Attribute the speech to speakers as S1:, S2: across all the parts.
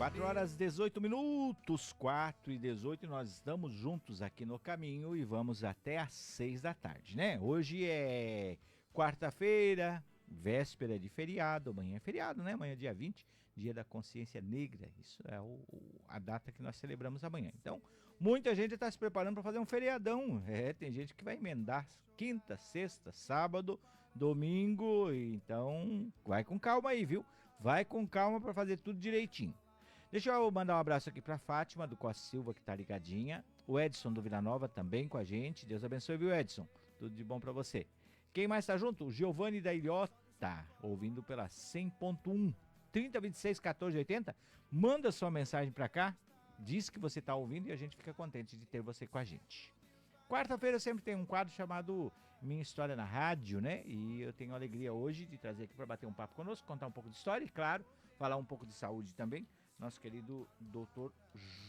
S1: 4 horas 18 minutos, 4 e 18, nós estamos juntos aqui no caminho e vamos até às 6 da tarde, né? Hoje é quarta-feira, véspera de feriado, amanhã é feriado, né? Amanhã é dia 20, dia da consciência negra, isso é a data que nós celebramos amanhã. Então, muita gente está se preparando para fazer um feriadão, tem gente que vai emendar quinta, sexta, sábado, domingo, então vai com calma aí, viu? Vai com calma para fazer tudo direitinho. Deixa eu mandar um abraço aqui para Fátima do Costa Silva, que tá ligadinha. O Edson do Vila Nova também com a gente. Deus abençoe, viu, Edson? Tudo de bom para você. Quem mais tá junto? O Giovanni da Ilhota, ouvindo pela 100.1, 3026 1480. Manda sua mensagem para cá, diz que você tá ouvindo e a gente fica contente de ter você com a gente. Quarta-feira sempre tem um quadro chamado Minha História na Rádio, né? E eu tenho a alegria hoje de trazer aqui para bater um papo conosco, contar um pouco de história e, claro, falar um pouco de saúde também. Nosso querido doutor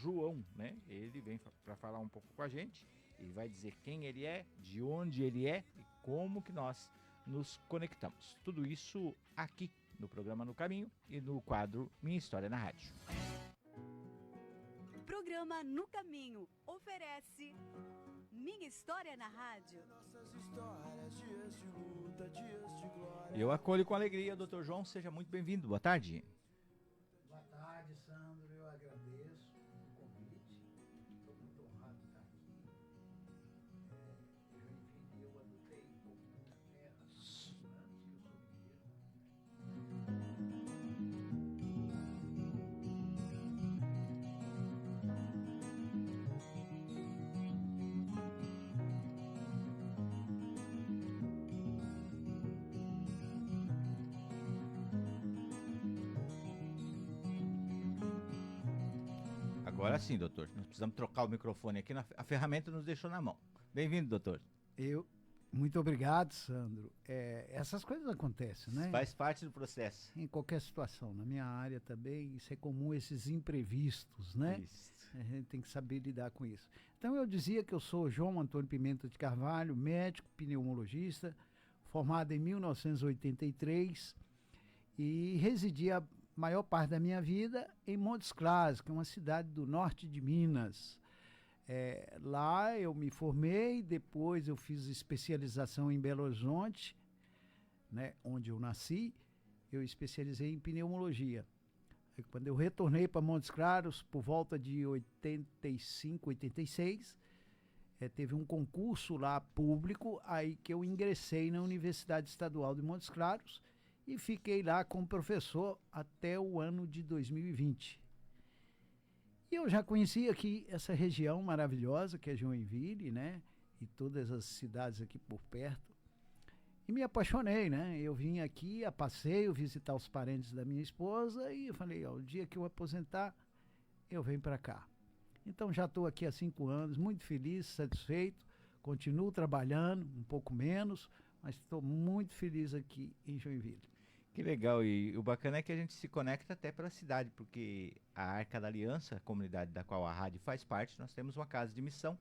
S1: João, né? Ele vem para falar um pouco com a gente. Ele vai dizer quem ele é, de onde ele é e como que nós nos conectamos. Tudo isso aqui no programa No Caminho e no quadro Minha História na Rádio.
S2: Programa No Caminho oferece Minha História na Rádio.
S1: Eu acolho com alegria, doutor João, seja muito bem-vindo. Boa tarde.
S3: Boa tarde, Sandro. Eu agradeço o convite. Estou muito honrado de estar aqui. Eu adotei um pouco da minha terra há muitos anos, que eu sou mineiro.
S1: Agora sim, doutor. Nós precisamos trocar o microfone aqui. A ferramenta nos deixou na mão. Bem-vindo, doutor.
S3: Muito obrigado, Sandro. Essas coisas acontecem, né?
S1: Faz parte do processo.
S3: Em qualquer situação. Na minha área também, isso é comum, esses imprevistos, né?
S1: Isso.
S3: A gente tem que saber lidar com isso. Então, eu dizia que eu sou João Antônio Pimenta de Carvalho, médico, pneumologista, formado em 1983 e residi a maior parte da minha vida em Montes Claros, que é uma cidade do norte de Minas. Lá eu me formei, depois eu fiz especialização em Belo Horizonte, né, onde eu nasci. Eu especializei em pneumologia. Quando eu retornei para Montes Claros, por volta de 85, 86, teve um concurso lá público, aí que eu ingressei na Universidade Estadual de Montes Claros, e fiquei lá como professor até o ano de 2020. E eu já conhecia aqui essa região maravilhosa que é Joinville, né? E todas as cidades aqui por perto. E me apaixonei, né? Eu vim aqui a passeio visitar os parentes da minha esposa e eu falei, o dia que eu aposentar, eu venho para cá. Então já estou aqui há 5 anos, muito feliz, satisfeito, continuo trabalhando, um pouco menos, mas estou muito feliz aqui em Joinville.
S1: Que legal, e o bacana é que a gente se conecta até pela cidade, porque a Arca da Aliança, a comunidade da qual a rádio faz parte, nós temos uma casa de missão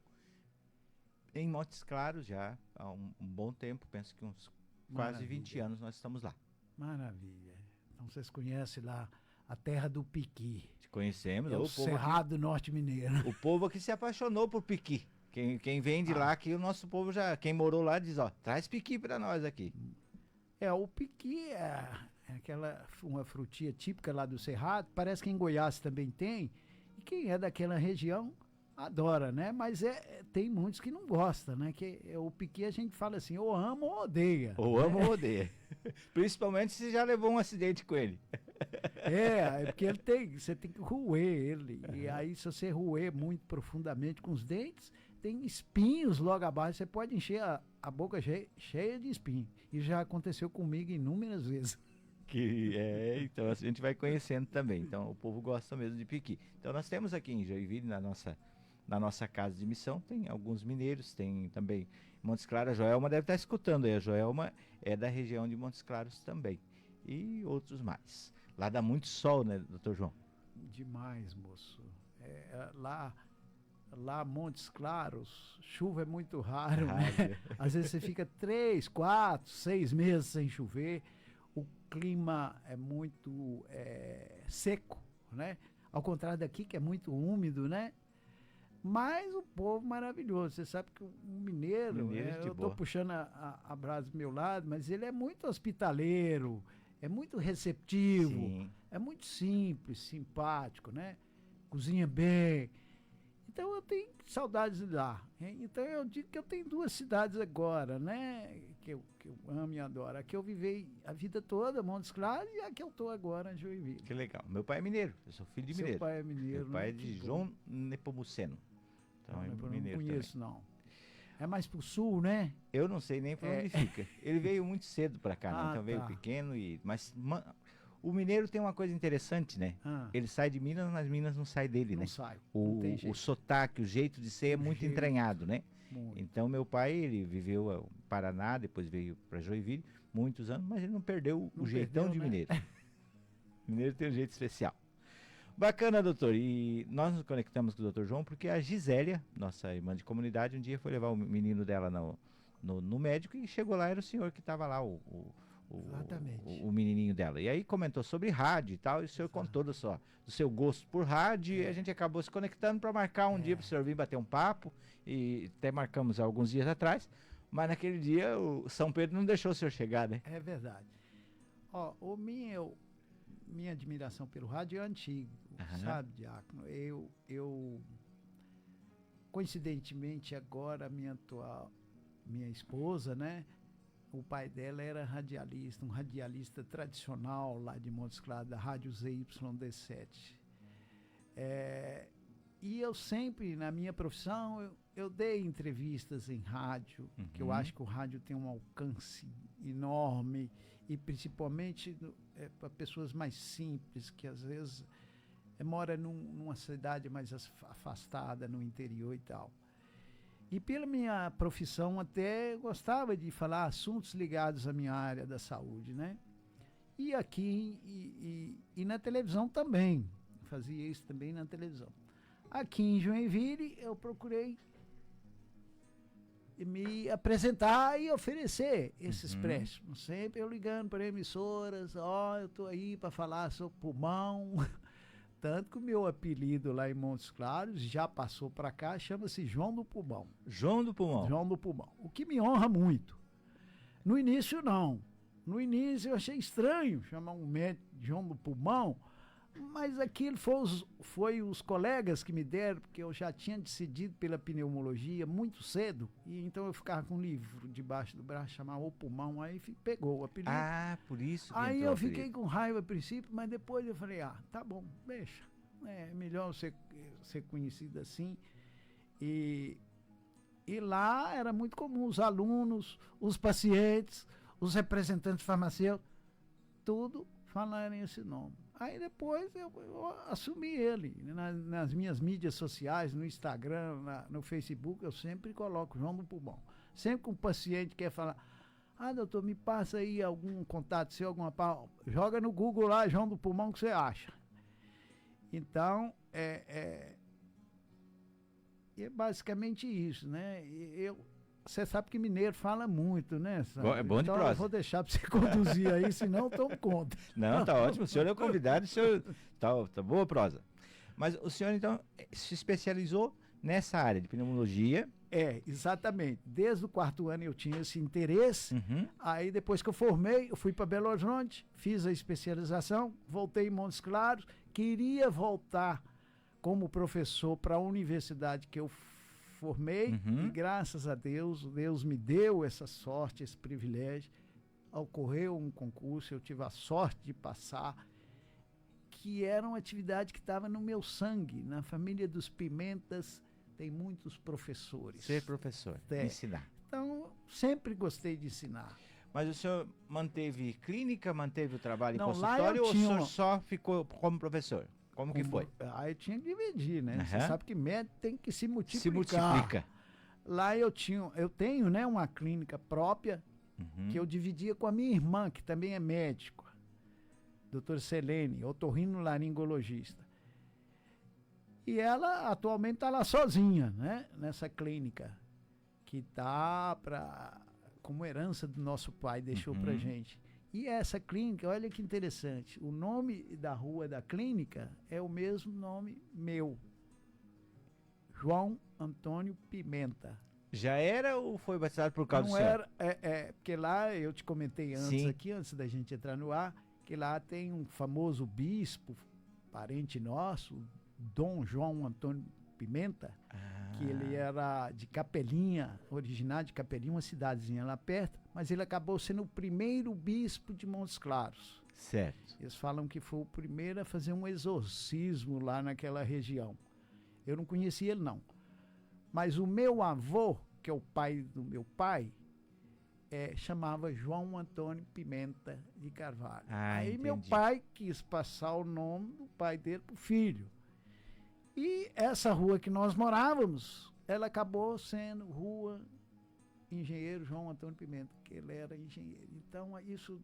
S1: em Montes Claros já há um bom tempo, penso que uns quase 20 anos nós estamos lá.
S3: Maravilha. Então vocês conhecem lá a terra do Piqui.
S1: Te conhecemos.
S3: É o Cerrado
S1: aqui,
S3: Norte Mineiro.
S1: O povo aqui se apaixonou por Piqui. Quem vem de lá aqui, o nosso povo já, quem morou lá diz, traz Piqui para nós aqui.
S3: O Piqui é uma frutinha típica lá do Cerrado, parece que em Goiás também tem, e quem é daquela região adora, né? Mas tem muitos que não gostam, né? O Piqui a gente fala assim, ou ama ou odeia.
S1: Ou ama ou odeia. Principalmente se já levou um acidente com ele.
S3: Porque você tem que roer ele, e aí se você roer muito profundamente com os dentes, tem espinhos logo abaixo, você pode encher a boca cheia de espinho. E já aconteceu comigo inúmeras vezes.
S1: Então a gente vai conhecendo também. Então o povo gosta mesmo de Piqui. Então nós temos aqui em Joinville, na nossa casa de missão, tem alguns mineiros, tem também Montes Claros. A Joelma deve estar escutando aí. A Joelma é da região de Montes Claros também. E outros mais. Lá dá muito sol, né, doutor João?
S3: Demais, moço. Lá Montes Claros, chuva é muito raro, né? Às vezes você fica 3, 4, 6 meses sem chover. O clima é muito seco, né? Ao contrário daqui, que é muito úmido, né? Mas o povo maravilhoso. Você sabe que o mineiro,
S1: Mineiro é de
S3: eu
S1: boa.
S3: estou puxando a brasa do meu lado, mas ele é muito hospitaleiro, é muito receptivo,
S1: Sim.
S3: é muito simples, simpático, né? Cozinha bem. Então eu tenho saudades de lá. Hein? Então eu digo que eu tenho duas cidades agora, né? Que eu amo e adoro. A que eu vivei a vida toda, Montes Claros, e a que eu estou agora, Joinville.
S1: Que legal. Meu pai é mineiro, eu sou filho de
S3: Seu
S1: mineiro.
S3: pai é mineiro,
S1: Meu pai
S3: né?
S1: é de
S3: Que bom.
S1: João Nepomuceno. Então
S3: Não,
S1: é
S3: eu não
S1: mineiro
S3: conheço, não. É mais pro sul, né?
S1: também. Eu não sei nem por
S3: É.
S1: onde fica. Ele veio muito cedo pra cá, né?
S3: Ah,
S1: Então veio
S3: tá.
S1: pequeno mas o mineiro tem uma coisa interessante, né?
S3: Ah,
S1: Ele sai de Minas, mas Minas não sai dele,
S3: não
S1: né?
S3: sai. Não tem
S1: O
S3: jeito.
S1: sotaque, o jeito de ser é
S3: O
S1: muito
S3: jeito.
S1: entranhado, né?
S3: Muito.
S1: Então meu pai, ele viveu no Paraná, depois veio para Joinville, muitos anos, mas ele não perdeu
S3: Não
S1: o jeitão
S3: perdeu,
S1: de
S3: né?
S1: mineiro. Mineiro tem um jeito especial. Bacana, doutor. E nós nos conectamos com o doutor João porque a Gisélia, nossa irmã de comunidade, um dia foi levar o menino dela no médico e chegou lá, era o senhor que estava lá,
S3: Exatamente.
S1: o menininho dela. E aí comentou sobre rádio e tal, e o senhor contou do seu gosto por rádio, e a gente acabou se conectando para marcar um dia para o senhor vir bater um papo, e até marcamos alguns dias atrás, mas naquele dia o São Pedro não deixou o senhor chegar, né?
S3: É verdade. Ó, minha admiração pelo rádio é antigo,
S1: Aham.
S3: sabe, Diácono? Coincidentemente, agora, minha esposa, né? O pai dela era radialista, um radialista tradicional lá de Montes Claros, da Rádio ZYD7. E eu sempre, na minha profissão, eu dei entrevistas em rádio, que eu
S1: Uhum.
S3: acho que o rádio tem um alcance enorme, e principalmente para pessoas mais simples, que às vezes mora numa cidade mais afastada, no interior e tal. E pela minha profissão até gostava de falar assuntos ligados à minha área da saúde, né? E aqui e na televisão também, fazia isso também na televisão. Aqui em Joinville eu procurei me apresentar e oferecer esses
S1: Uhum.
S3: préstimos. Sempre eu ligando para emissoras, eu estou aí para falar sobre pulmão. Tanto que o meu apelido lá em Montes Claros já passou para cá, chama-se João do Pulmão.
S1: João do Pulmão.
S3: João do Pulmão. O que me honra muito. No início, não. No início eu achei estranho chamar um médico de João do Pulmão, mas aquilo foi os colegas que me deram, porque eu já tinha decidido pela pneumologia muito cedo, e então eu ficava com um livro debaixo do braço, chamava O Pulmão, aí pegou o apelido.
S1: Ah, por isso que
S3: Aí
S1: entrou
S3: eu
S1: o apelido.
S3: fiquei com raiva a princípio, mas depois eu falei, tá bom, deixa. É melhor ser conhecido assim. E lá era muito comum os alunos, os pacientes, os representantes farmacêuticos, tudo falarem esse nome. Aí depois eu assumi ele. Nas minhas mídias sociais, no Instagram, no Facebook, eu sempre coloco João do Pulmão. Sempre que um paciente quer falar, doutor, me passa aí algum contato seu, joga no Google lá, João do Pulmão, que você acha. Então, é basicamente isso, né? Você sabe que mineiro fala muito, né?
S1: É bom de
S3: então
S1: prosa.
S3: eu vou deixar para você conduzir aí, senão eu tomo conta.
S1: Não, tá ótimo. O senhor é o convidado, o senhor tá boa prosa. Mas o senhor, então, se especializou nessa área de pneumologia.
S3: Exatamente. Desde o 4º ano eu tinha esse interesse.
S1: Uhum.
S3: Aí depois que eu formei, eu fui para Belo Horizonte, fiz a especialização, voltei em Montes Claros, queria voltar como professor para a universidade que eu formei,
S1: Uhum.
S3: e graças a Deus me deu essa sorte, esse privilégio. Ocorreu um concurso, eu tive a sorte de passar, que era uma atividade que estava no meu sangue. Na família dos Pimentas tem muitos professores.
S1: Ser professor, ensinar.
S3: Então, sempre gostei de ensinar.
S1: Mas o senhor manteve clínica, manteve o trabalho em
S3: Não, lá
S1: consultório,
S3: eu
S1: ou o
S3: tinha
S1: senhor só ficou como professor? Como que foi?
S3: Aí eu tinha que dividir, né? Você
S1: Aham.
S3: sabe que médico tem que se multiplicar.
S1: Se multiplica.
S3: Lá eu tenho, né, uma clínica própria,
S1: Uhum.
S3: que eu dividia com a minha irmã, que também é médico, doutora Selene, otorrinolaringologista. E ela atualmente está lá sozinha, né, nessa clínica, que está como herança do nosso pai, deixou pra
S1: Uhum.
S3: gente. E essa clínica, olha que interessante, o nome da rua da clínica é o mesmo nome meu, João Antônio Pimenta.
S1: Já era ou foi batizado por causa do
S3: Não
S1: senhor?
S3: era, porque lá eu te comentei antes
S1: Sim.
S3: aqui, antes da gente entrar no ar, que lá tem um famoso bispo, parente nosso, Dom João Antônio Pimenta, que ele era de Capelinha, originário de Capelinha, uma cidadezinha lá perto, mas ele acabou sendo o primeiro bispo de Montes Claros.
S1: Certo.
S3: Eles falam que foi o primeiro a fazer um exorcismo lá naquela região. Eu não conhecia ele, não. Mas o meu avô, que é o pai do meu pai, chamava João Antônio Pimenta de Carvalho. Aí
S1: entendi.
S3: meu pai quis passar o nome do pai dele para o filho. E essa rua que nós morávamos, ela acabou sendo Rua Engenheiro João Antônio Pimenta, que ele era engenheiro. Então isso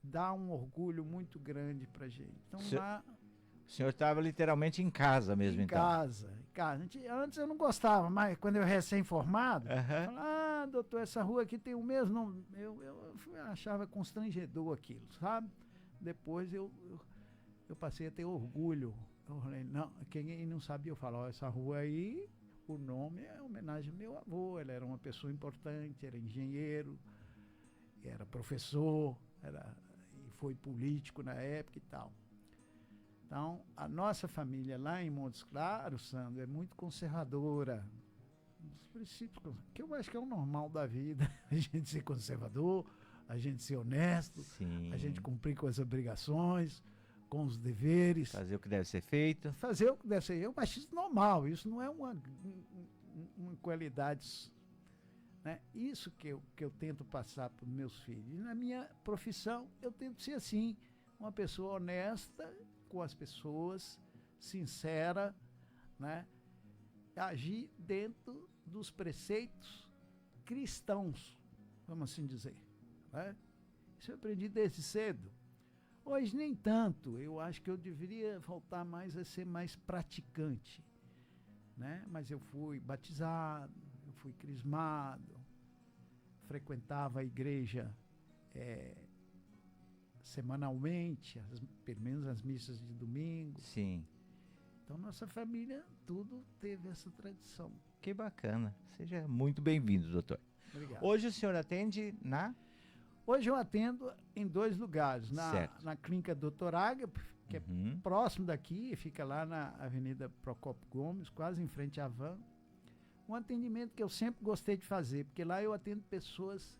S3: dá um orgulho muito grande para a gente. Então lá...
S1: O senhor estava literalmente em casa mesmo,
S3: em
S1: então?
S3: Em casa. Antes eu não gostava, mas quando eu recém-formado, falava, doutor, essa rua aqui tem o mesmo nome. Eu achava constrangedor aquilo, sabe? Depois eu passei a ter orgulho. Eu falei, não, quem não sabia, eu falava, essa rua aí, o nome é homenagem ao meu avô, ele era uma pessoa importante, era engenheiro, era professor, e foi político na época e tal. Então, a nossa família lá em Montes Claros, Sandro, é muito conservadora. Os princípios, que eu acho que é o normal da vida, a gente ser conservador, a gente ser honesto,
S1: Sim.
S3: a gente cumprir com as obrigações, com os deveres.
S1: Fazer o que deve ser feito.
S3: Fazer o que deve ser. Eu acho isso normal, isso não é uma qualidade. Né? Isso que eu tento passar para os meus filhos. E na minha profissão, eu tento ser assim, uma pessoa honesta com as pessoas, sincera, né? Agir dentro dos preceitos cristãos, vamos assim dizer. Né? Isso eu aprendi desde cedo. Hoje nem tanto, eu acho que eu deveria voltar mais a ser mais praticante. Né? Mas eu fui batizado, eu fui crismado, frequentava a igreja semanalmente, pelo menos as missas de domingo.
S1: Sim.
S3: Então nossa família tudo teve essa tradição.
S1: Que bacana. Seja muito bem-vindo, doutor.
S3: Obrigado.
S1: Hoje o senhor atende na...
S3: Hoje eu atendo em 2 lugares, na clínica Dr. Ágape, que é próximo daqui, fica lá na Avenida Procópio Gomes, quase em frente à Van. Um atendimento que eu sempre gostei de fazer, porque lá eu atendo pessoas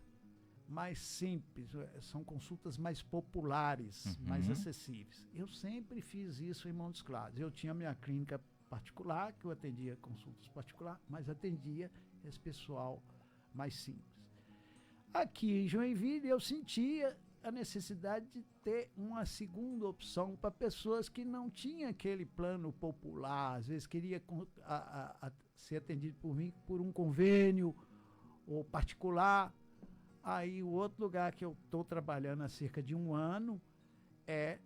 S3: mais simples, são consultas mais populares, mais acessíveis. Eu sempre fiz isso em Montes Claros. Eu tinha minha clínica particular, que eu atendia consultas particulares, mas atendia esse pessoal mais simples. Aqui em Joinville eu sentia a necessidade de ter uma segunda opção para pessoas que não tinham aquele plano popular, às vezes queria ser atendido por mim por um convênio ou particular. Aí o outro lugar que eu estou trabalhando há cerca de 1 ano é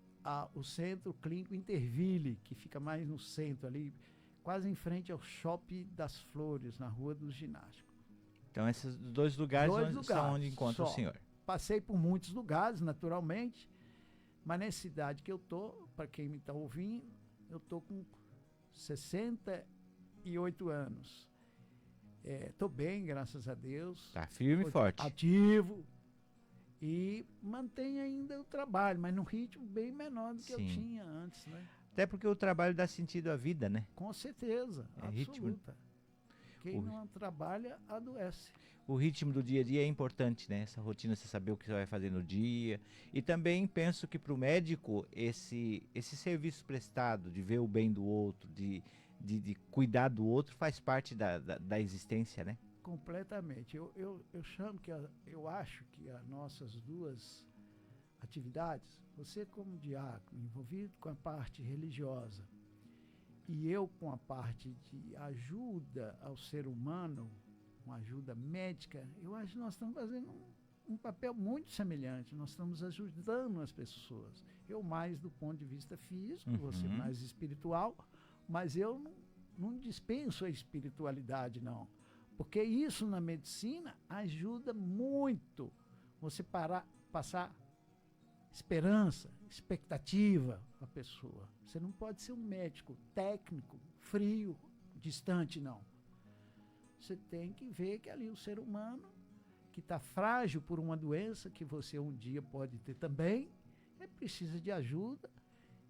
S3: o Centro Clínico Interville, que fica mais no centro ali, quase em frente ao Shopping das Flores, na Rua do Ginásticos.
S1: Então esses 2 lugares, são onde encontra o senhor.
S3: Passei por muitos lugares, naturalmente, mas nessa cidade que eu estou, para quem me está ouvindo, eu estou com 68 anos. Estou bem, graças a Deus.
S1: Está firme e forte.
S3: Ativo. E mantenho ainda o trabalho, mas num ritmo bem menor do que eu tinha antes, né?
S1: Até porque o trabalho dá sentido à vida, né?
S3: Com certeza, absoluta.
S1: Ritmo.
S3: Quem não trabalha, adoece.
S1: O ritmo do dia a dia é importante, né? Essa rotina, você saber o que você vai fazer no dia. E também penso que para o médico, esse serviço prestado, de ver o bem do outro, de cuidar do outro, faz parte da existência, né?
S3: Completamente. Eu chamo eu acho que as nossas 2 atividades, você como diácono, envolvido com a parte religiosa, e eu com a parte de ajuda ao ser humano, uma ajuda médica, eu acho que nós estamos fazendo um papel muito semelhante. Nós estamos ajudando as pessoas. Eu mais do ponto de vista físico, você mais espiritual, mas eu não dispenso a espiritualidade, não. Porque isso na medicina ajuda muito. Você parar passar esperança, expectativa à pessoa. Você não pode ser um médico técnico, frio, distante, não. Você tem que ver que ali o ser humano, que está frágil por uma doença, que você um dia pode ter também, precisa de ajuda,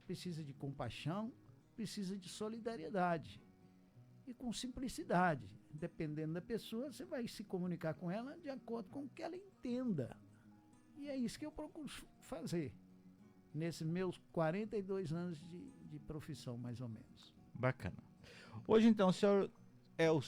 S3: precisa de compaixão, precisa de solidariedade. E com simplicidade. Dependendo da pessoa, você vai se comunicar com ela de acordo com o que ela entenda. E é isso que eu procuro fazer nesses meus 42 anos de profissão, mais ou menos.
S1: Bacana. Hoje, então, o senhor é o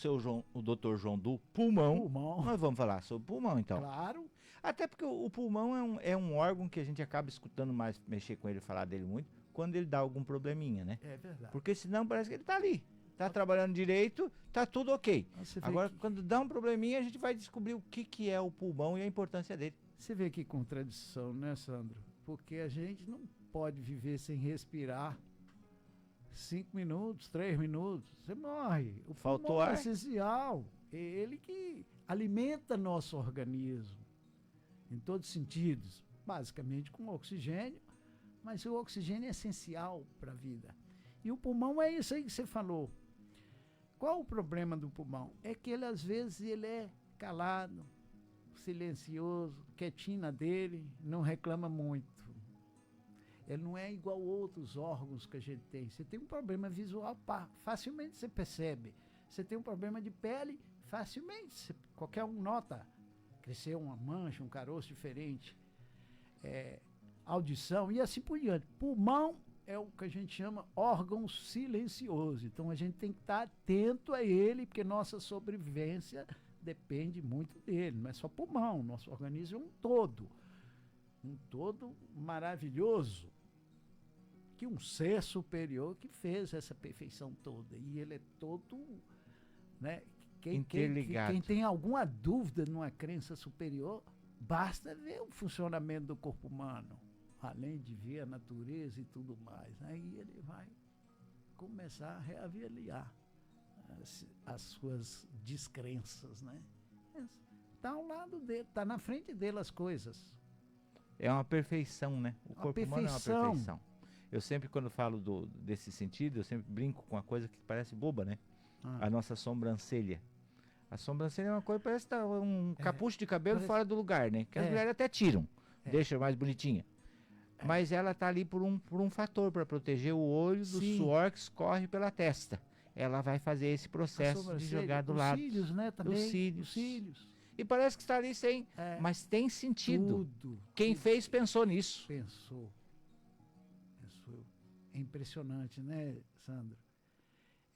S1: Dr. João do pulmão.
S3: Pulmão.
S1: Nós vamos falar sobre pulmão, então.
S3: Claro.
S1: Até porque o pulmão é um órgão que a gente acaba escutando mais, mexer com ele, falar dele muito, quando ele dá algum probleminha, né?
S3: É verdade.
S1: Porque senão parece que ele tá ali. Tá trabalhando direito, tá tudo ok. Agora, quando dá um probleminha, a gente vai descobrir o que é o pulmão e a importância dele.
S3: Você vê que contradição, né, Sandro? Porque a gente não pode viver sem respirar 5 minutos, 3 minutos. Você morre. O
S1: Faltou
S3: pulmão
S1: ar.
S3: É essencial. É ele que alimenta nosso organismo. Em todos os sentidos. Basicamente com oxigênio. Mas o oxigênio é essencial para a vida. E o pulmão é isso aí que você falou. Qual o problema do pulmão? É que ele, às vezes, ele é calado, silencioso, quietinho na dele, não reclama muito. Ele não é igual a outros órgãos que a gente tem. Você tem um problema visual, facilmente você percebe. Você tem um problema de pele, facilmente, qualquer um nota. Cresceu uma mancha, um caroço diferente. Audição e assim por diante. Pulmão é o que a gente chama órgão silencioso. Então a gente tem que estar atento a ele, porque nossa sobrevivência depende muito dele. Não é só pulmão, nosso organismo é um todo. Um todo maravilhoso. Que um ser superior que fez essa perfeição toda. E ele é todo, né?
S1: Interligado.
S3: Quem tem alguma dúvida numa crença superior, basta ver o funcionamento do corpo humano. Além de ver a natureza e tudo mais. Aí ele vai começar a reavaliar as suas descrenças, né? Está ao lado dele, está na frente dele as coisas.
S1: É uma perfeição, né? O corpo humano é uma perfeição. Eu sempre, quando falo desse sentido, eu sempre brinco com uma coisa que parece boba, né? A nossa sobrancelha. A sobrancelha é uma coisa, parece que tá um capucho de cabelo fora do lugar, né? Que as mulheres até tiram, deixa mais bonitinha. Mas ela tá ali por um fator, para proteger o olho do suor que escorre pela testa. Ela vai fazer esse processo de jogar do lado.
S3: Os cílios, né? Também.
S1: Os cílios.
S3: Os cílios.
S1: E parece que está ali sem, mas tem sentido. Quem fez pensou nisso.
S3: Pensou. É impressionante, né, Sandro?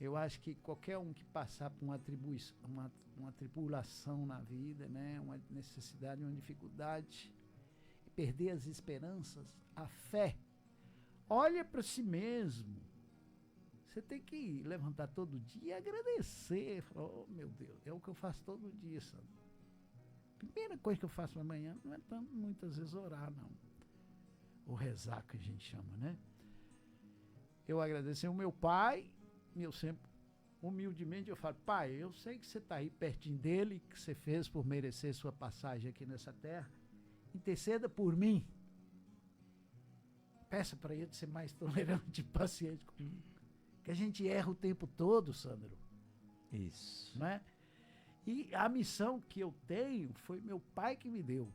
S3: Eu acho que qualquer um que passar por uma tribulação na vida, né, uma necessidade, uma dificuldade, perder as esperanças, a fé, olha para si mesmo. Você tem que levantar todo dia e agradecer. Oh, meu Deus, é o que eu faço todo dia, Sandro. Primeira coisa que eu faço amanhã não é tanto, muitas vezes, orar, não. Ou rezar, que a gente chama, né? Eu agradecer o meu pai, eu sempre, humildemente, eu falo, pai, eu sei que você está aí pertinho dele, que você fez por merecer sua passagem aqui nessa terra, interceda por mim. Peça para ele ser mais tolerante e paciente comigo. Que a gente erra o tempo todo, Sandro.
S1: Isso.
S3: Não é? E a missão que eu tenho foi meu pai que me deu.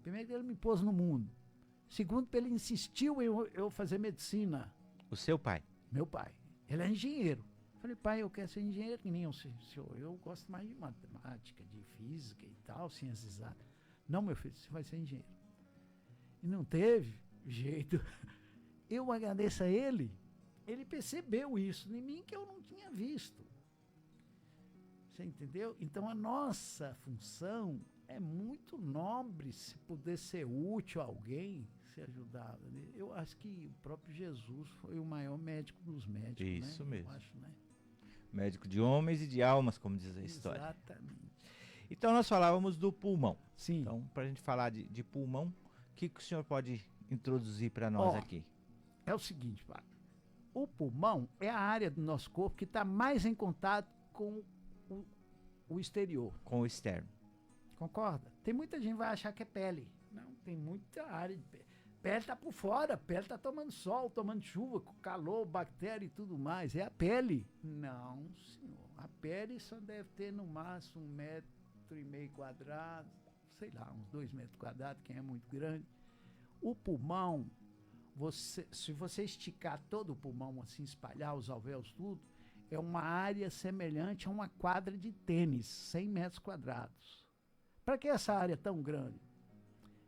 S3: Primeiro, ele me pôs no mundo. Segundo, ele insistiu em eu fazer medicina.
S1: O seu pai?
S3: Meu pai. Ele é engenheiro. Falei, pai, eu quero ser engenheiro, que nem o senhor. Eu gosto mais de matemática, de física e tal, ciências exatas. Não, meu filho, você vai ser engenheiro. E não teve jeito. Eu agradeço a ele. Ele percebeu isso em mim que eu não tinha visto. Você entendeu? Então a nossa função é muito nobre se puder ser útil a alguém, se ajudar. Eu acho que o próprio Jesus foi o maior médico dos médicos.
S1: Isso, né? Mesmo.
S3: Eu acho, né?
S1: Médico de homens e de almas, como diz a história.
S3: Exatamente.
S1: Então nós falávamos do pulmão.
S3: Sim.
S1: Então, para a gente falar de pulmão, o que o senhor pode introduzir para nós aqui?
S3: É o seguinte, pai. O pulmão é a área do nosso corpo que está mais em contato com o exterior.
S1: Com o externo.
S3: Concorda? Tem muita gente que vai achar que é pele. Não, tem muita área de pele. Pele tá por fora, pele tá tomando sol, tomando chuva, com calor, bactéria e tudo mais. É a pele. Não, senhor. A pele só deve ter no máximo 1,5 m quadrado, sei lá, uns 2 metros quadrados, quem é muito grande. O pulmão, se você esticar todo o pulmão assim, espalhar os alvéolos tudo, é uma área semelhante a uma quadra de tênis, 100 metros quadrados. Para que essa área tão grande?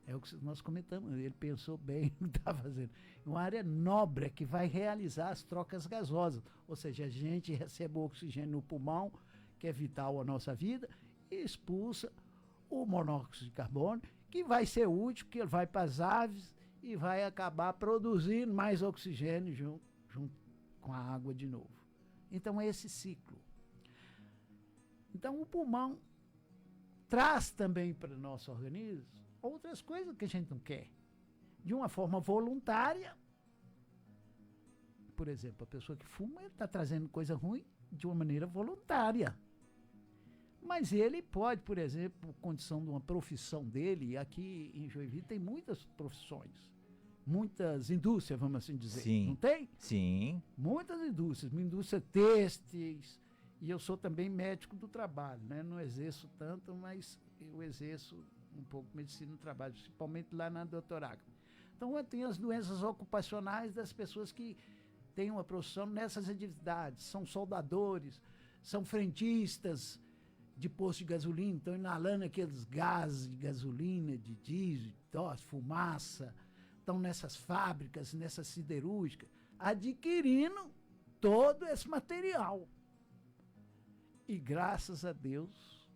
S3: É o que nós comentamos, ele pensou bem no que está fazendo. Uma área nobre que vai realizar as trocas gasosas, ou seja, a gente recebe o oxigênio no pulmão, que é vital à nossa vida, e expulsa o monóxido de carbono, que vai ser útil, que ele vai para as aves e vai acabar produzindo mais oxigênio junto com a água de novo. Então é esse ciclo. Então o pulmão traz também para o nosso organismo outras coisas que a gente não quer. De uma forma voluntária, por exemplo, a pessoa que fuma está trazendo coisa ruim de uma maneira voluntária. Mas ele pode, por exemplo, condição de uma profissão dele, e aqui em Joinville tem muitas profissões, muitas indústrias, vamos assim dizer.
S1: Sim.
S3: Não tem?
S1: Sim.
S3: Muitas indústrias, indústria têxteis, e eu sou também médico do trabalho, né? Não exerço tanto, mas eu exerço um pouco de medicina no trabalho, principalmente lá na Doutor Agnes. Então, eu tenho as doenças ocupacionais das pessoas que têm uma profissão nessas atividades, são soldadores, são frentistas de posto de gasolina, estão inalando aqueles gases de gasolina, de diesel, de fumaça, estão nessas fábricas, nessas siderúrgicas, adquirindo todo esse material. E graças a Deus,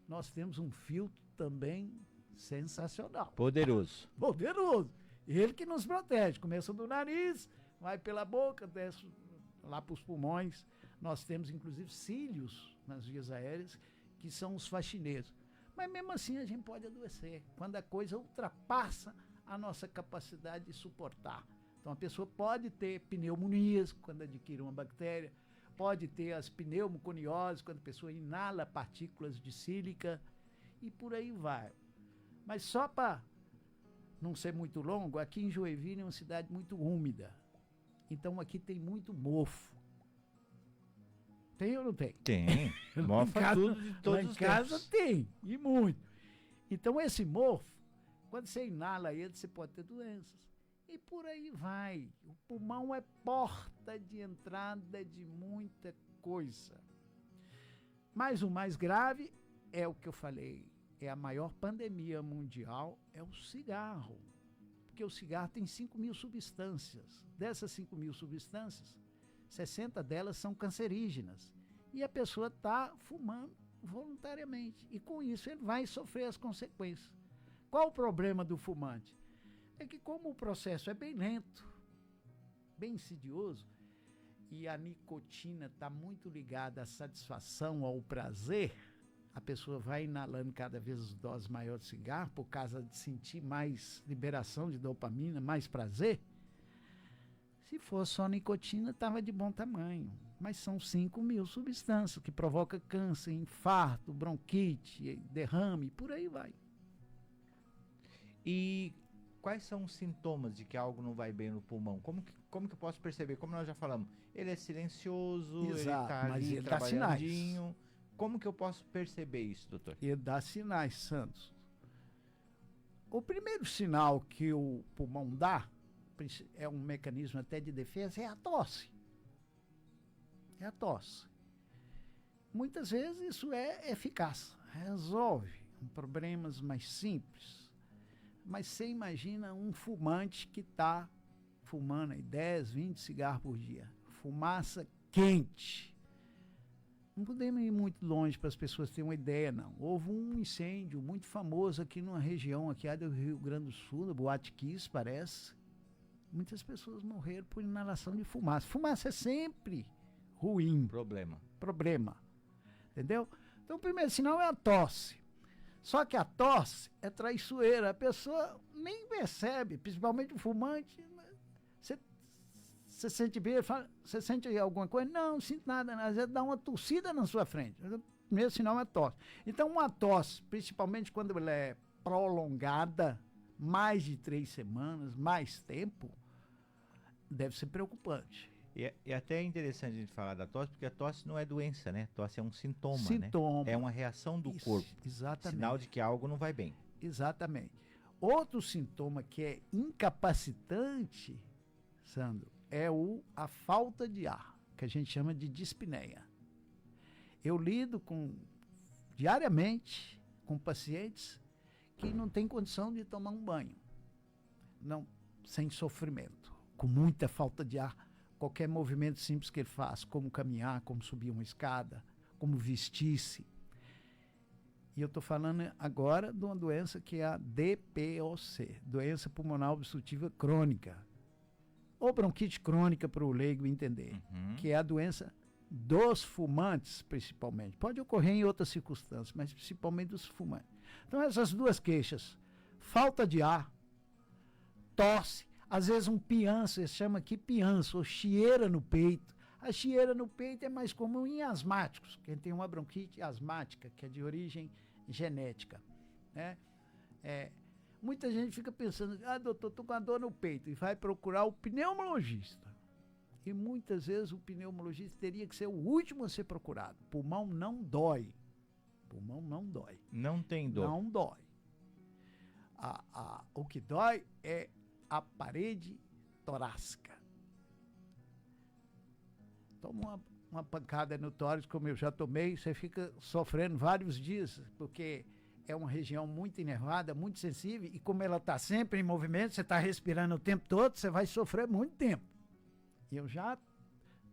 S3: nós temos um filtro também sensacional.
S1: Poderoso.
S3: Poderoso. Ele que nos protege. Começa do nariz, vai pela boca, desce lá para os pulmões. Nós temos, inclusive, cílios nas vias aéreas, que são os faxineiros. Mas mesmo assim a gente pode adoecer, quando a coisa ultrapassa a nossa capacidade de suportar. Então a pessoa pode ter pneumonias quando adquire uma bactéria, pode ter as pneumoconioses quando a pessoa inala partículas de sílica e por aí vai. Mas só para não ser muito longo, aqui em Joinville é uma cidade muito úmida. Então aqui tem muito mofo. Tem ou não tem?
S1: Tem. Mofa tudo de todos
S3: lá
S1: os
S3: em casa
S1: tempos.
S3: tem, e muito. Então esse mofo, quando você inala ele, você pode ter doenças. E por aí vai. O pulmão é porta de entrada de muita coisa. Mas o mais grave é o que eu falei, é a maior pandemia mundial, é o cigarro. Porque o cigarro tem 5.000 substâncias. Dessas 5.000 substâncias, 60 delas são cancerígenas. E a pessoa está fumando voluntariamente. E com isso ele vai sofrer as consequências. Qual o problema do fumante? É que como o processo é bem lento, bem insidioso, e a nicotina está muito ligada à satisfação, ao prazer, a pessoa vai inalando cada vez doses maiores de cigarro por causa de sentir mais liberação de dopamina, mais prazer. Se fosse só nicotina, estava de bom tamanho. Mas são 5.000 substâncias que provocam câncer, infarto, bronquite, derrame, por aí vai.
S1: E quais são os sintomas de que algo não vai bem no pulmão? Como que eu posso perceber? Como nós já falamos, ele é silencioso,
S3: Exato,
S1: ele está
S3: mas
S1: ali
S3: ele dá
S1: trabalhadinho. Como que eu posso perceber isso, doutor?
S3: Ele dá sinais, Santos. O primeiro sinal que o pulmão dá, é um mecanismo até de defesa, é a tosse. É a tosse. Muitas vezes isso é eficaz, resolve problemas mais simples. Mas você imagina um fumante que está fumando aí 10, 20 cigarros por dia. Fumaça quente. Não podemos ir muito longe para as pessoas terem uma ideia, não. Houve um incêndio muito famoso aqui numa região aqui do Rio Grande do Sul, na Boate Kiss, parece. Muitas pessoas morreram por inalação de fumaça. Fumaça é sempre ruim. Problema. Entendeu? Então o primeiro sinal é a tosse. Só que a tosse é traiçoeira. A pessoa nem percebe, principalmente o fumante. Você sente bem, você sente alguma coisa? Não, não sinto nada. Às vezes dá uma tossida na sua frente. primeiro sinal é a tosse. Então, uma tosse, principalmente quando ela é prolongada, mais de 3 semanas, mais tempo, deve ser preocupante.
S1: E até é interessante a gente falar da tosse, porque a tosse não é doença, né? Tosse é um sintoma,
S3: Sintoma.
S1: né? É uma reação do
S3: Isso,
S1: corpo.
S3: exatamente.
S1: Sinal de que algo não vai bem.
S3: Exatamente. Outro sintoma que é incapacitante, Sandro, é a falta de ar, que a gente chama de dispneia. Eu lido diariamente com pacientes que não têm condição de tomar um banho, não, sem sofrimento, com muita falta de ar. Qualquer movimento simples que ele faz, como caminhar, como subir uma escada, como vestir-se. E eu estou falando agora de uma doença que é a DPOC, doença pulmonar obstrutiva crônica, ou bronquite crônica para o leigo entender, que é a doença dos fumantes, principalmente. Pode ocorrer em outras circunstâncias, mas principalmente dos fumantes. Então, essas duas queixas, falta de ar, tosse, às vezes um pianço, eles chamam aqui pianço, ou chieira no peito. A chieira no peito é mais comum em asmáticos, quem tem uma bronquite asmática, que é de origem genética, né? Muita gente fica pensando, doutor, estou com a dor no peito, e vai procurar o pneumologista. E muitas vezes o pneumologista teria que ser o último a ser procurado. Pulmão não dói. Pulmão não dói.
S1: Não tem dor.
S3: Não dói. O que dói é a parede torácica. Toma uma pancada no tórax, como eu já tomei, você fica sofrendo vários dias, porque é uma região muito inervada, muito sensível, e como ela está sempre em movimento, você está respirando o tempo todo, você vai sofrer muito tempo. E eu já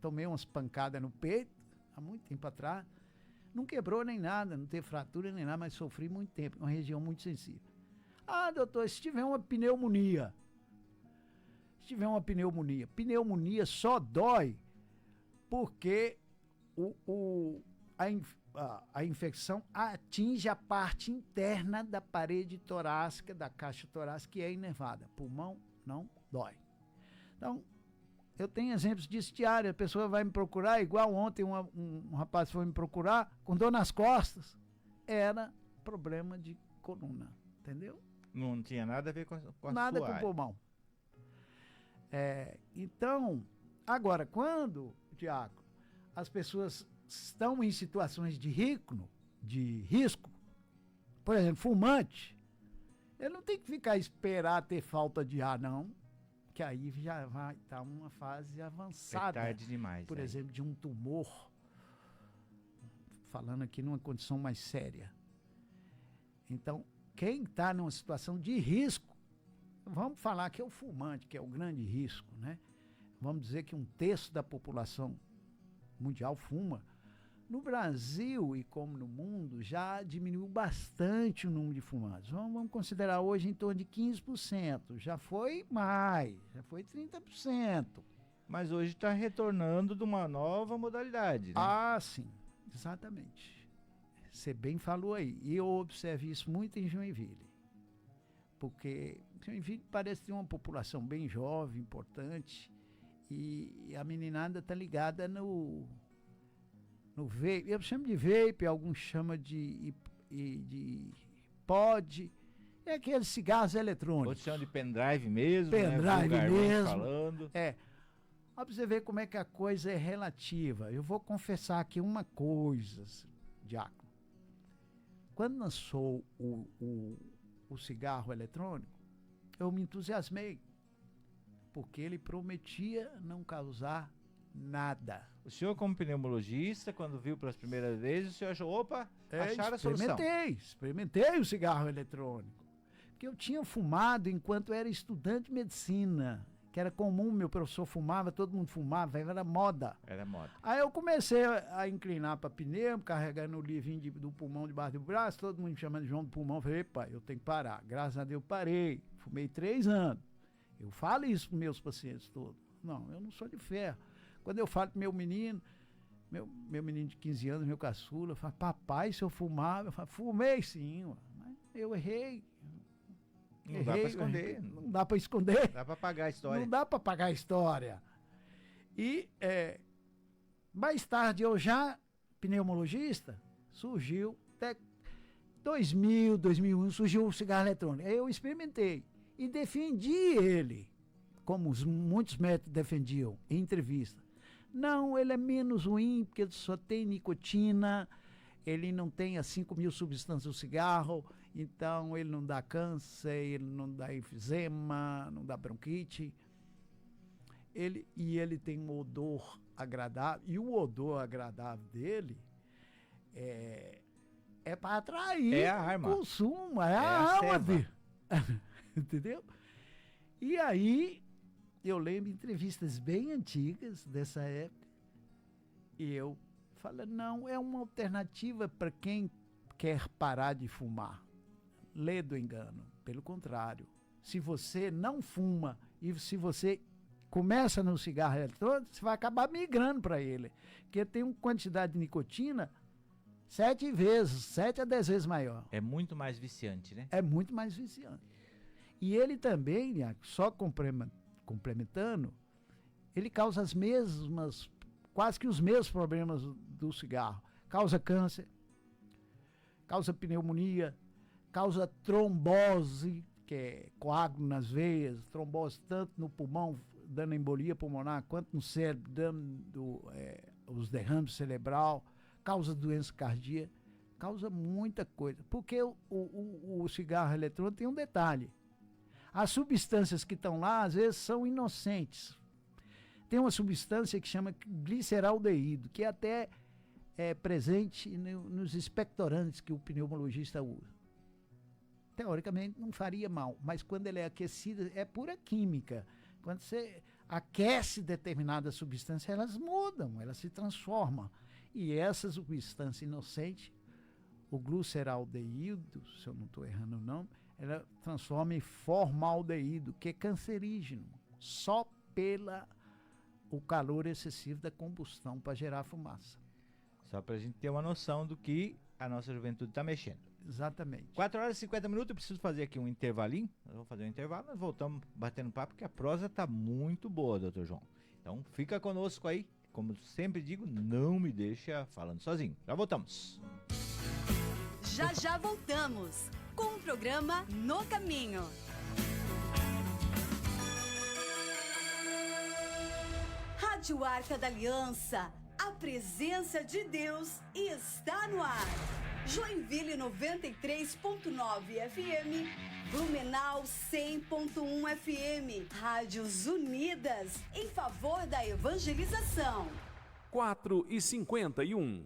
S3: tomei umas pancadas no peito, há muito tempo atrás, não quebrou nem nada, não teve fratura nem nada, mas sofri muito tempo, uma região muito sensível. Doutor, se tiver uma pneumonia, pneumonia só dói porque a infecção atinge a parte interna da parede torácica, da caixa torácica, que é inervada. Pulmão não dói. Então, eu tenho exemplos disso diário. A pessoa vai me procurar, igual ontem um rapaz foi me procurar com dor nas costas. Era problema de coluna, entendeu?
S1: Não tinha nada a ver com a
S3: nada
S1: sua
S3: com o pulmão. Então, agora, quando, Tiago, as pessoas estão em situações de risco, por exemplo, fumante, ele não tem que esperar ter falta de ar, não, que aí já vai estar uma fase avançada.
S1: É tarde demais.
S3: Por exemplo, de um tumor, falando aqui numa condição mais séria. Então, quem está numa situação de risco, vamos falar que é o fumante, que é o grande risco, né? Vamos dizer que 1/3 da população mundial fuma. No Brasil e como no mundo, já diminuiu bastante o número de fumantes. Vamos considerar hoje em torno de 15%. Já foi mais, já foi 30%.
S1: Mas hoje está retornando de uma nova modalidade, né?
S3: Sim, exatamente. Você bem falou aí. E eu observo isso muito em Joinville. Porque Joinville parece ter uma população bem jovem, importante, e a meninada está ligada no vape. Eu chamo de vape, alguns chamam de pod, é aqueles cigarros eletrônicos.
S1: Outros chamam de pendrive mesmo,
S3: pendrive
S1: né?
S3: mesmo.
S1: Falando.
S3: Ó, pra você ver como é que a coisa é relativa. Eu vou confessar aqui uma coisa, Diácono. Quando lançou o cigarro eletrônico, eu me entusiasmei, porque ele prometia não causar nada.
S1: O senhor, como pneumologista, quando viu pelas primeiras vezes, o senhor achou, opa, acharam a solução.
S3: Experimentei o cigarro eletrônico, porque eu tinha fumado enquanto era estudante de medicina, que era comum, meu professor fumava, todo mundo fumava, era moda.
S1: Era moda.
S3: Aí eu comecei a inclinar para pneu, carregando o livrinho do pulmão debaixo do braço, todo mundo me chamando de João do Pulmão. Falei, pai, eu tenho que parar. Graças a Deus parei. Fumei 3 anos. Eu falo isso para meus pacientes todos. Não, eu não sou de ferro. Quando eu falo para meu menino de 15 anos, meu caçula, eu falo, papai, se eu fumava, eu falo, fumei sim, mas eu errei.
S1: Não dá para esconder.
S3: Não dá para esconder.
S1: Dá para apagar a história.
S3: Não dá para apagar a história. E mais tarde eu já, pneumologista, surgiu, até 2000, 2001, surgiu o cigarro eletrônico. Aí eu experimentei e defendi ele, como muitos médicos defendiam em entrevista. Não, ele é menos ruim porque ele só tem nicotina, ele não tem as 5.000 substâncias do cigarro, então ele não dá câncer, ele não dá enfisema, não dá bronquite. Ele tem um odor agradável, e o odor agradável dele é para atrair
S1: a
S3: consumo, é
S1: a
S3: a arma
S1: ceva.
S3: dele. Entendeu? E aí, eu lembro entrevistas bem antigas dessa época, e eu falo, não, é uma alternativa para quem quer parar de fumar. Lê do engano. Pelo contrário, se você não fuma e se você começa no cigarro eletrônico, você vai acabar migrando para ele, porque tem uma quantidade de nicotina 7 a 10 vezes maior.
S1: É muito mais viciante, né?
S3: É muito mais viciante. E ele também, só complementando, ele causa quase que os mesmos problemas do cigarro. Causa câncer, causa pneumonia, causa trombose, que é coágulo nas veias, trombose tanto no pulmão, dando embolia pulmonar, quanto no cérebro, dando os derrames cerebral, causa doença cardíaca, causa muita coisa. Porque o cigarro eletrônico tem um detalhe. As substâncias que estão lá, às vezes, são inocentes. Tem uma substância que chama gliceraldeído, que até é presente nos expectorantes que o pneumologista usa. Teoricamente não faria mal, mas quando ela é aquecida, é pura química. Quando você aquece determinadas substâncias, elas mudam, elas se transformam. E essa substância inocente, o gliceraldeído, se eu não estou errando o nome, ela transforma em formaldeído, que é cancerígeno, só o calor excessivo da combustão para gerar fumaça.
S1: Só para a gente ter uma noção do que a nossa juventude está mexendo.
S3: Exatamente.
S1: 4 horas e 50 minutos, eu preciso fazer aqui um intervalinho. Nós vamos fazer um intervalo, nós voltamos batendo papo, porque a prosa tá muito boa, doutor João. Então fica conosco aí. Como sempre digo, não me deixa falando sozinho. Já voltamos.
S2: Já voltamos com o programa No Caminho. Rádio Arca da Aliança, a presença de Deus está no ar. Joinville 93.9 FM, Blumenau 100.1 FM, Rádios Unidas em favor da evangelização.
S4: 4h51.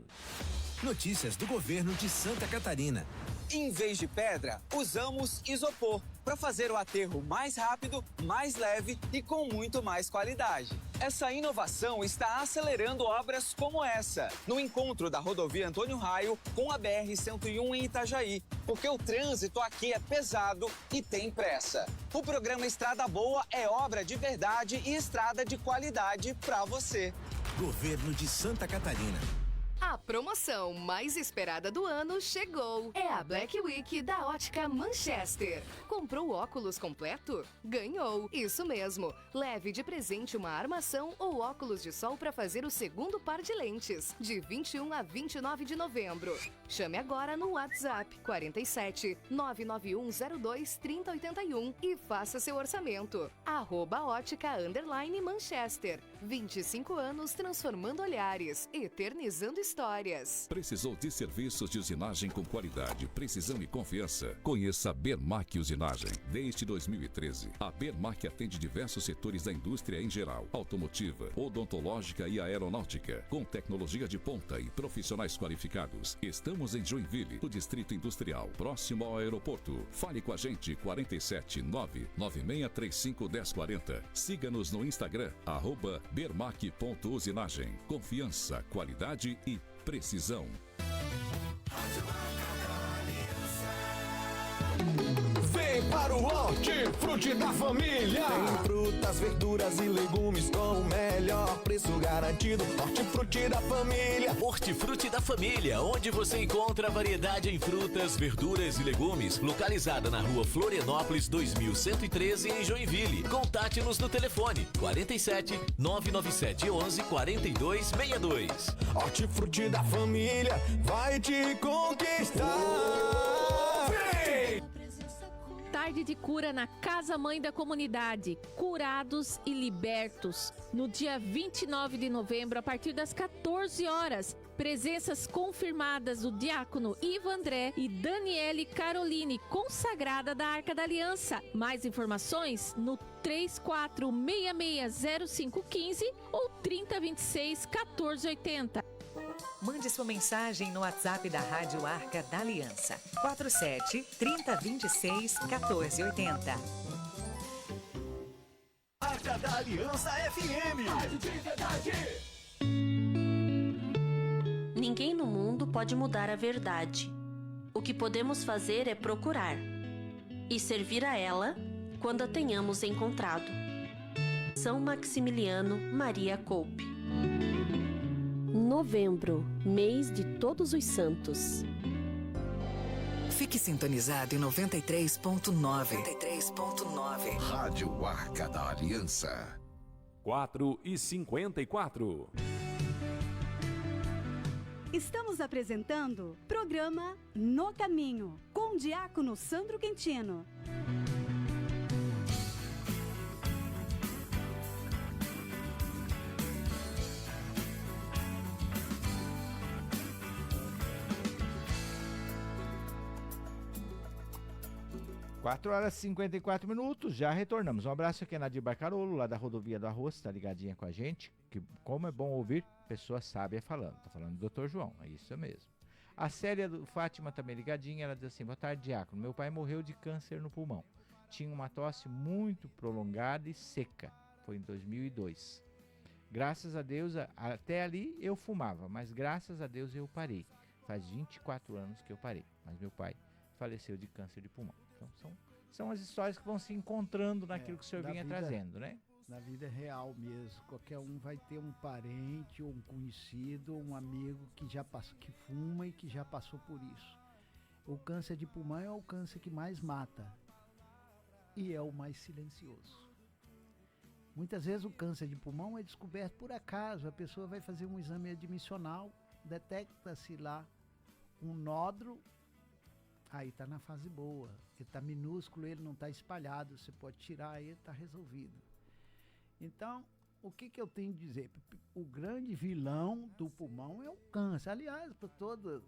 S5: Notícias do governo de Santa Catarina.
S6: Em vez de pedra, usamos isopor para fazer o aterro mais rápido, mais leve e com muito mais qualidade. Essa inovação está acelerando obras como essa, no encontro da rodovia Antônio Raio com a BR-101 em Itajaí, porque o trânsito aqui é pesado e tem pressa. O programa Estrada Boa é obra de verdade e estrada de qualidade para você.
S5: Governo de Santa Catarina.
S7: A promoção mais esperada do ano chegou. É a Black Week da Ótica Manchester. Comprou o óculos completo? Ganhou! Isso mesmo. Leve de presente uma armação ou óculos de sol para fazer o segundo par de lentes, de 21 a 29 de novembro. Chame agora no WhatsApp 47 99102 3081 e faça seu orçamento. @ótica_Manchester. 25 anos transformando olhares, eternizando histórias.
S8: Precisou de serviços de usinagem com qualidade, precisão e confiança? Conheça a Bermac Usinagem. Desde 2013, a Bermac atende diversos setores da indústria em geral, automotiva, odontológica e aeronáutica, com tecnologia de ponta e profissionais qualificados. Estamos em Joinville, no Distrito Industrial, próximo ao aeroporto. Fale com a gente, 47 99635 1040. Siga-nos no Instagram, @bermac.usinagem. Confiança, qualidade e precisão.
S4: Vem Vem para o Hortifruti da Família. Tem frutas, verduras e legumes com o melhor preço garantido. Hortifruti da Família.
S5: Hortifruti da Família, onde você encontra variedade em frutas, verduras e legumes, localizada na rua Florianópolis 2113 em Joinville. Contate-nos no telefone 47 997 11 4262.
S4: Hortifruti da Família vai te conquistar. Vem!
S9: Tarde de cura na Casa Mãe da Comunidade, curados e libertos. No dia 29 de novembro, a partir das 14 horas. Presenças confirmadas do diácono Ivo André e Daniele Caroline, consagrada da Arca da Aliança. Mais informações no 34660515 ou 3026-1480.
S10: Mande sua mensagem no WhatsApp da Rádio Arca da Aliança. 47-3026-1480.
S4: Arca da Aliança FM. Rádio de verdade.
S11: Ninguém no mundo pode mudar a verdade. O que podemos fazer é procurar e servir a ela quando a tenhamos encontrado. São Maximiliano Maria Coupe. Novembro, mês de Todos os Santos.
S10: Fique sintonizado em 93.9. 93.9.
S8: Rádio Arca da Aliança.
S12: 4h54.
S2: Estamos apresentando programa No Caminho, com o diácono Sandro Quintino.
S1: Quatro horas e 54 minutos, já retornamos. Um abraço aqui a Nadir Barcarolo, lá da Rodovia do Arroz, tá ligadinha com a gente. Que, como é bom ouvir pessoa sábia falando. Tá falando do Dr. João, é isso mesmo. A Célia do Fátima também ligadinha, ela diz assim: boa tarde, diácono. Meu pai morreu de câncer no pulmão. Tinha uma tosse muito prolongada e seca. Foi em 2002. Graças a Deus, até ali eu fumava, mas graças a Deus eu parei. Faz 24 anos que eu parei, mas meu pai faleceu de câncer de pulmão. Então são as histórias que vão se encontrando naquilo que o senhor vinha trazendo, né?
S3: Na vida real mesmo. Qualquer um vai ter um parente, ou um conhecido, ou um amigo que já passou, que fuma e que já passou por isso. O câncer de pulmão é o câncer que mais mata e é o mais silencioso. Muitas vezes o câncer de pulmão é descoberto por acaso. A pessoa vai fazer um exame admissional, detecta-se lá um nódulo. Aí está na fase boa, ele está minúsculo, ele não está espalhado, você pode tirar ele, está resolvido. Então, o que eu tenho que dizer? O grande vilão do pulmão é o câncer, aliás, para todo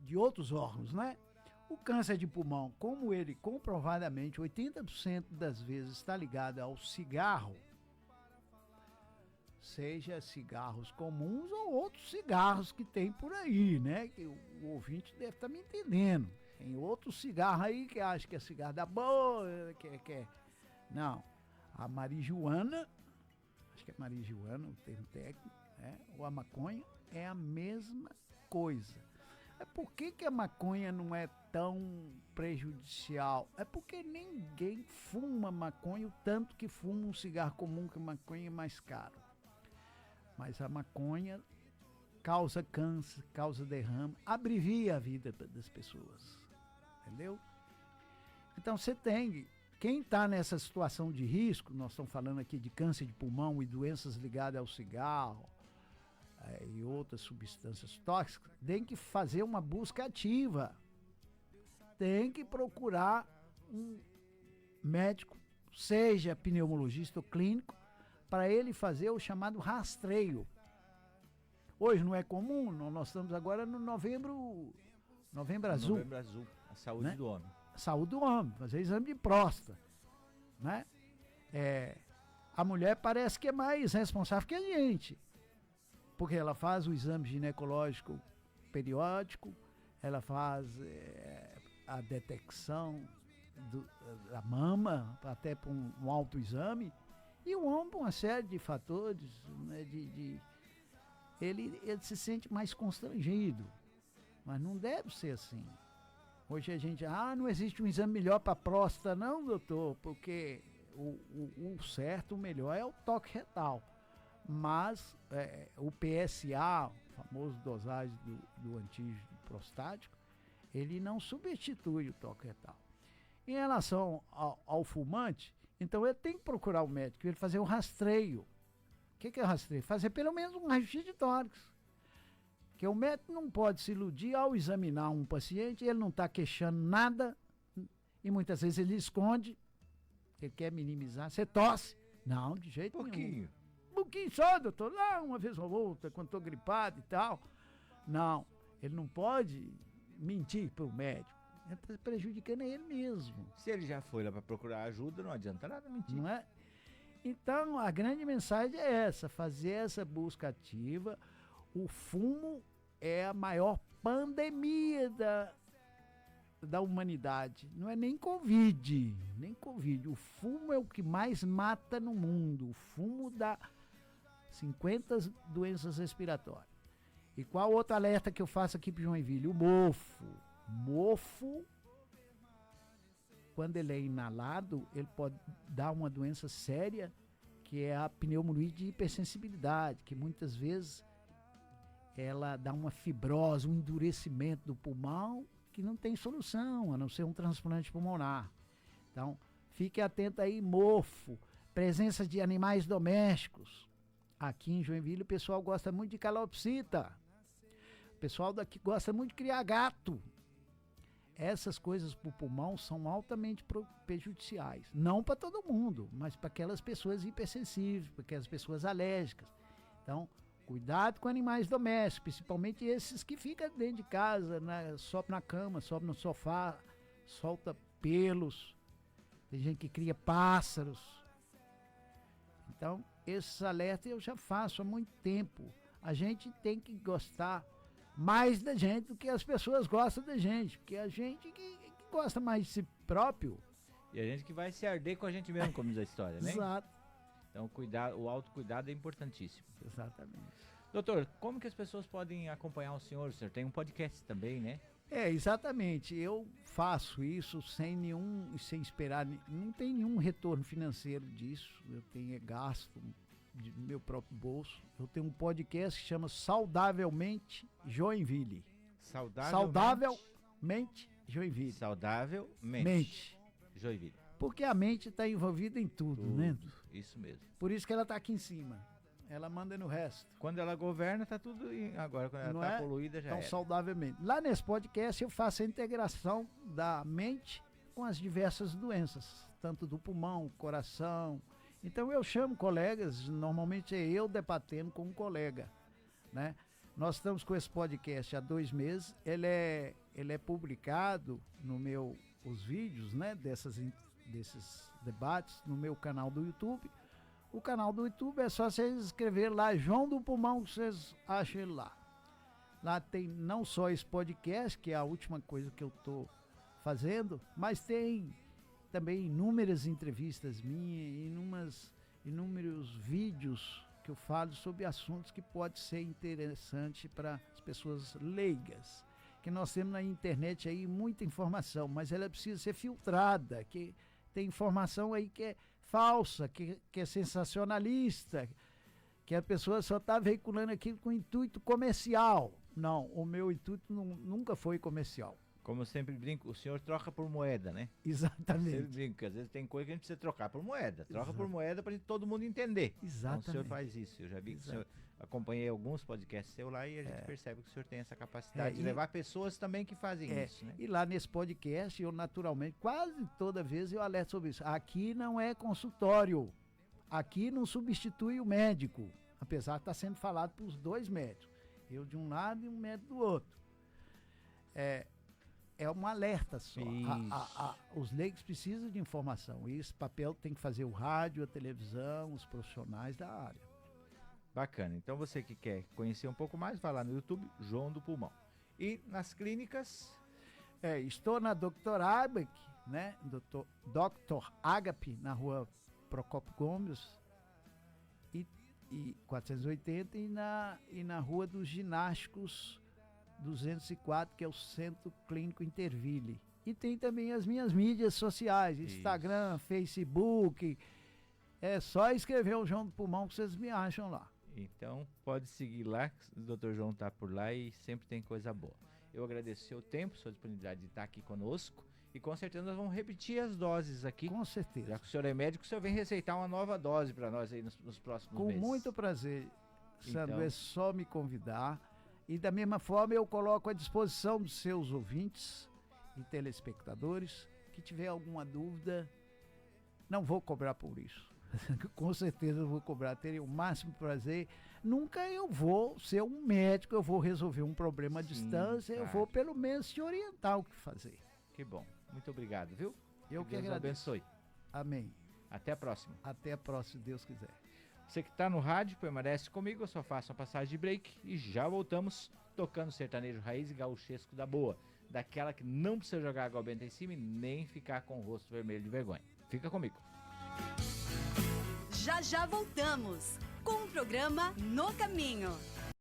S3: de outros órgãos, né? O câncer de pulmão, como ele comprovadamente 80% das vezes está ligado ao cigarro, seja cigarros comuns ou outros cigarros que tem por aí, né? Que o ouvinte deve estar me entendendo. Tem outro cigarro aí que acha que é cigarro da boa, Não. A marijuana, acho que é marijuana o termo técnico, né? Ou a maconha, é a mesma coisa. Por que a maconha não é tão prejudicial? É porque ninguém fuma maconha o tanto que fuma um cigarro comum, que a maconha é mais caro. Mas a maconha causa câncer, causa derrame, abrevia a vida das pessoas, entendeu? Então você tem, quem está nessa situação de risco, nós estamos falando aqui de câncer de pulmão e doenças ligadas ao cigarro e outras substâncias tóxicas, tem que fazer uma busca ativa, tem que procurar um médico, seja pneumologista ou clínico, para ele fazer o chamado rastreio. Hoje não é comum, nós estamos agora no novembro azul.
S1: Novembro azul, a saúde, né? Do homem.
S3: A saúde do homem, fazer exame de próstata, né? A mulher parece que é mais responsável que a gente, porque ela faz o exame ginecológico periódico, ela faz a detecção da mama, até para um autoexame. E o homem, uma série de fatores, né, ele se sente mais constrangido. Mas não deve ser assim. Hoje a gente, não existe um exame melhor para próstata, não, doutor, porque o certo, o melhor é o toque retal. Mas o PSA, o famoso dosagem do antígeno prostático, ele não substitui o toque retal. Em relação ao fumante, então ele tem que procurar o médico, ele fazer um rastreio. O que é rastreio? Fazer pelo menos um raio-x de tórax. Porque o médico não pode se iludir ao examinar um paciente, ele não está queixando nada, e muitas vezes ele esconde, ele quer minimizar. Você tosse? Não, de jeito nenhum. Um pouquinho só, doutor, lá uma vez ou outra, quando estou gripado e tal. Não, ele não pode mentir para o médico. Ele está prejudicando ele mesmo.
S1: Se ele já foi lá para procurar ajuda, não adianta nada mentir.
S3: Não é? Então, a grande mensagem é essa, fazer essa busca ativa. O fumo é a maior pandemia da humanidade. Não é nem Covid. O fumo é o que mais mata no mundo. O fumo dá 50 doenças respiratórias. E qual outro alerta que eu faço aqui para Joinville? O mofo. Mofo, quando ele é inalado, ele pode dar uma doença séria, que é a pneumonia de hipersensibilidade, que muitas vezes ela dá uma fibrose, um endurecimento do pulmão, que não tem solução, a não ser um transplante pulmonar. Então, fique atento aí, mofo, presença de animais domésticos. Aqui em Joinville o pessoal gosta muito de calopsita. O pessoal daqui gosta muito de criar gato. Essas coisas para o pulmão são altamente prejudiciais. Não para todo mundo, mas para aquelas pessoas hipersensíveis, para aquelas pessoas alérgicas. Então, cuidado com animais domésticos, principalmente esses que ficam dentro de casa, sobe na cama, sobe no sofá, solta pelos. Tem gente que cria pássaros. Então, esses alertas eu já faço há muito tempo. A gente tem que gostar mais da gente do que as pessoas gostam da gente, porque a gente que gosta mais de si próprio.
S1: E a gente que vai se arder com a gente mesmo, como diz a história, né?
S3: Exato.
S1: Então o autocuidado é importantíssimo.
S3: Exatamente.
S1: Doutor, como que as pessoas podem acompanhar o senhor? O senhor tem um podcast também, né?
S3: Exatamente. Eu faço isso sem esperar, não tem nenhum retorno financeiro disso. Eu tenho gasto do meu próprio bolso. Eu tenho um podcast que chama Saudavelmente Joinville. Saudavelmente Joinville.
S1: Saudavelmente Joinville.
S3: Porque a mente está envolvida em tudo, né?
S1: Isso mesmo.
S3: Por isso que ela está aqui em cima. Ela manda no resto.
S1: Quando ela governa, tá tudo agora. Quando ela está poluída, já
S3: então, saudavelmente. Lá nesse podcast eu faço a integração da mente com as diversas doenças, tanto do pulmão, coração. Então eu chamo colegas, normalmente é eu debatendo com um colega, né? Nós estamos com esse podcast há 2 meses, ele é publicado os vídeos, né, desses debates no meu canal do YouTube. O canal do YouTube é só vocês escreverem lá, João do Pulmão, que vocês acham ele lá. Lá tem não só esse podcast, que é a última coisa que eu estou fazendo, mas tem também inúmeras entrevistas minhas, inúmeros vídeos que eu falo sobre assuntos que pode ser interessante para as pessoas leigas. Que nós temos na internet aí muita informação, mas ela precisa ser filtrada, que tem informação aí que é falsa, que é sensacionalista, que a pessoa só está veiculando aquilo com intuito comercial. Não, o meu intuito nunca foi comercial.
S1: Como eu sempre brinco, o senhor troca por moeda, né?
S3: Exatamente.
S1: Eu brinco, porque às vezes tem coisa que a gente precisa trocar por moeda. Troca por moeda para todo mundo entender.
S3: Exatamente.
S1: Então o senhor faz isso. Eu já vi que o senhor, acompanhei alguns podcasts seu lá e a gente percebe que o senhor tem essa capacidade de levar pessoas também que fazem isso, né?
S3: E lá nesse podcast, eu naturalmente, quase toda vez eu alerto sobre isso. Aqui não é consultório. Aqui não substitui o médico. Apesar de estar sendo falado para os 2 médicos. Eu de um lado e um médico do outro. É um alerta só. Os leigos precisam de informação. E esse papel tem que fazer o rádio, a televisão, os profissionais da área.
S1: Bacana. Então você que quer conhecer um pouco mais, vai lá no YouTube, João do Pulmão. E nas clínicas?
S3: Estou na Dr. Agape, né? Dr. Agape, na rua Procópio Gomes e 480 e na Rua dos Ginásticos 204, que é o Centro Clínico Interville. E tem também as minhas mídias sociais, Instagram, Facebook. É só escrever o João do Pulmão que vocês me acham lá.
S1: Então pode seguir lá, o Dr. João tá por lá e sempre tem coisa boa. Eu agradeço seu tempo, sua disponibilidade de estar aqui conosco e com certeza nós vamos repetir as doses aqui.
S3: Com certeza.
S1: Já que o senhor é médico, o senhor vem receitar uma nova dose para nós aí nos próximos meses.
S3: Com muito prazer, Sandro,
S1: Então,
S3: é só me convidar. E da mesma forma eu coloco à disposição dos seus ouvintes e telespectadores que tiver alguma dúvida, não vou cobrar por isso. Com certeza eu vou cobrar, terei o máximo prazer. Nunca eu vou ser um médico, eu vou resolver um problema à distância, eu vou pelo menos te orientar o que fazer.
S1: Que bom, muito obrigado, viu?
S3: Eu que
S1: Deus
S3: agradeço.
S1: abençoe.
S3: Amém.
S1: Até a próxima.
S3: Até a próxima, se Deus quiser.
S1: Você que está no rádio, permanece comigo, eu só faço uma passagem de break e já voltamos tocando sertanejo raiz e gauchesco da boa. Daquela que não precisa jogar água benta em cima e nem ficar com o rosto vermelho de vergonha. Fica comigo.
S2: Já voltamos com o programa No Caminho.